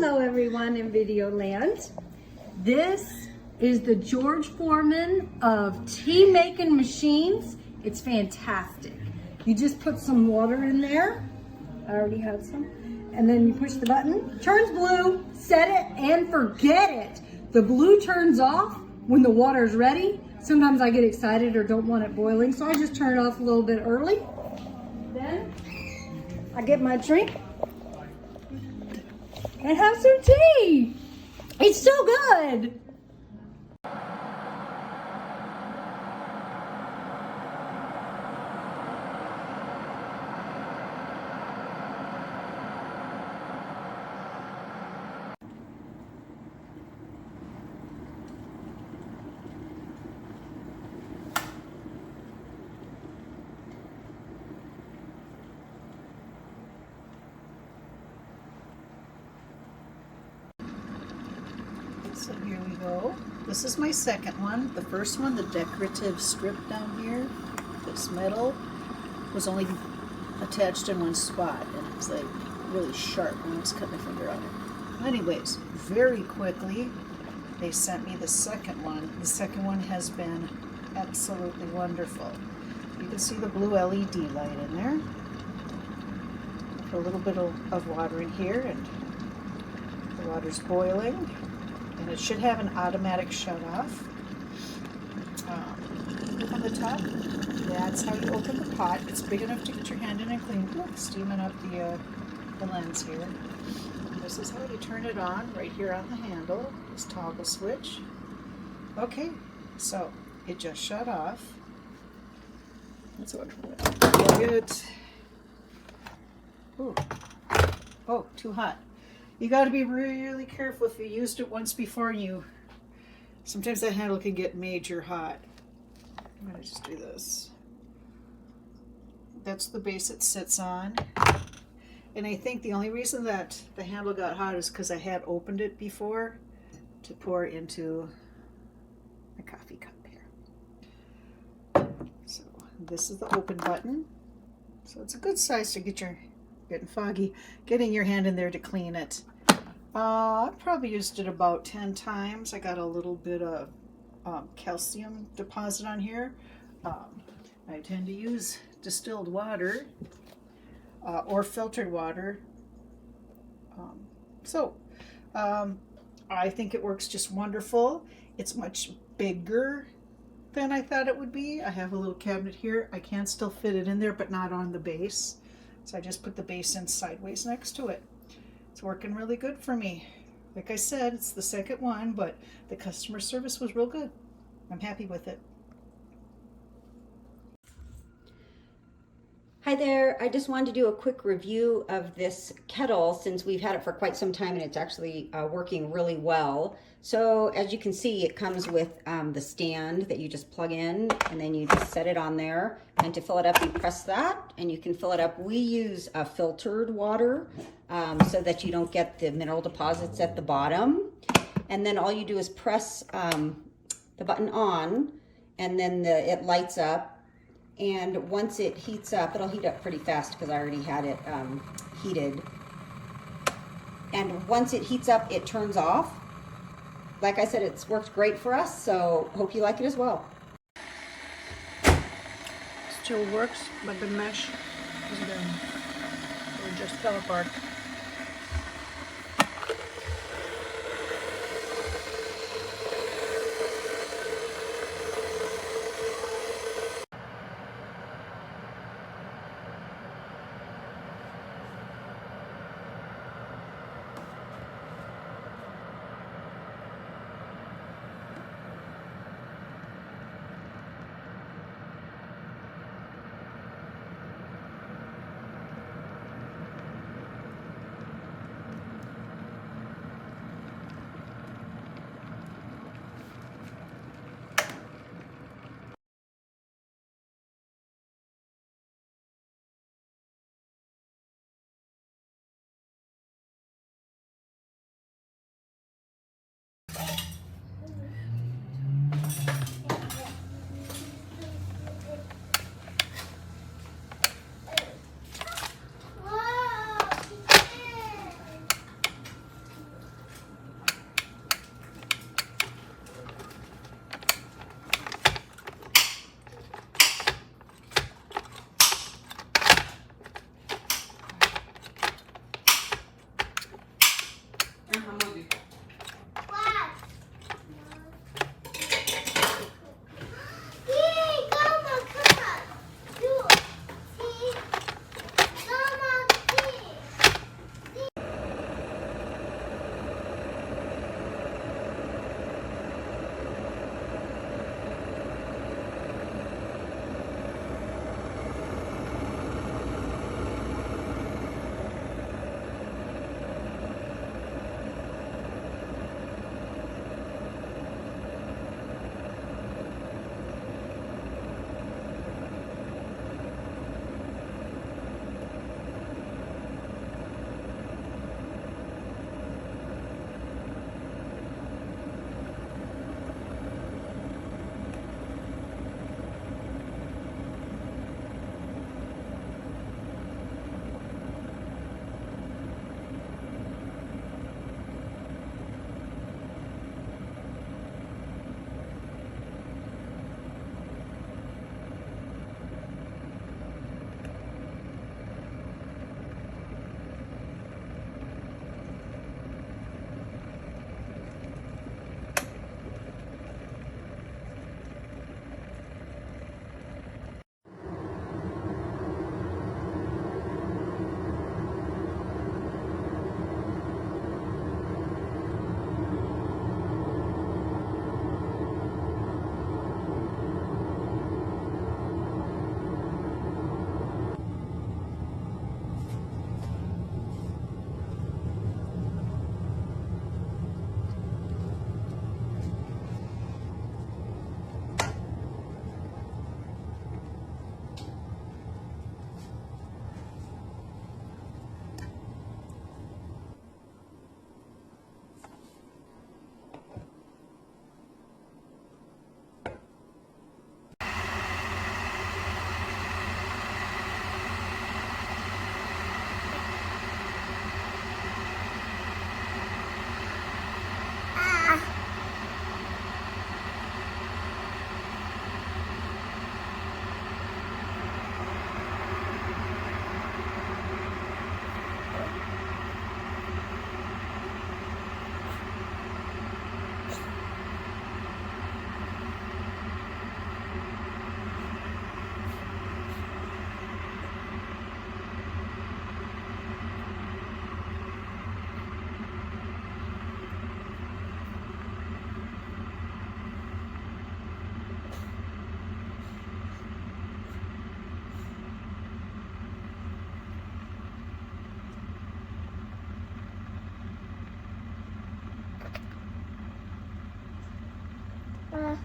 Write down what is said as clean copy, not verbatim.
Hello everyone in video land. This is the George Foreman of tea making machines. It's fantastic. You just put some water in there. I already have some. And then you push the button, turns blue, set it and forget it. The blue turns off when the water's ready. Sometimes I get excited or don't want it boiling, so I just turn it off a little bit early. Then I get my drink and have some tea. It's so good. So here we go. This is my second one. The first one, the decorative strip down here, this metal, was only attached in one spot, and it was like really sharp when I was cutting my finger on it. Anyways, very quickly, they sent me the second one. The second one has been absolutely wonderful. You can see the blue LED light in there. Put a little bit of water in here, and the water's boiling. And it should have an automatic shut off on the top. That's how you open the pot. It's big enough to get your hand in and clean. Look, steaming up the lens here. And this is how you turn it on, right here on the handle. This toggle switch. Okay, so it just shut off. That's what we're it. Ooh. Oh, too hot. You got to be really careful if you used it once before and you, sometimes that handle can get major hot. I'm going to just do this. That's the base it sits on. And I think the only reason that the handle got hot is because I had opened it before to pour into a coffee cup here. So this is the open button. So it's a good size to get getting foggy, getting your hand in there to clean it. I probably used it about 10 times. I got a little bit of calcium deposit on here. I tend to use distilled water or filtered water. I think it works just wonderful. It's much bigger than I thought it would be. I have a little cabinet here. I can still fit it in there, but not on the base. So I just put the base in sideways next to it. It's working really good for me. Like I said, it's the second one, but the customer service was real good. I'm happy with it. Hi there, I just wanted to do a quick review of this kettle since we've had it for quite some time and it's actually working really well. So as you can see, it comes with the stand that you just plug in and then you just set it on there, and to fill it up you press that and you can fill it up. We use filtered water so that you don't get the mineral deposits at the bottom, and then all you do is press the button on and then it lights up. And once it heats up, it'll heat up pretty fast because I already had it heated. And once it heats up, it turns off. Like I said, it's worked great for us, so hope you like it as well. Still works, but the mesh is done. It just fell apart. Uh,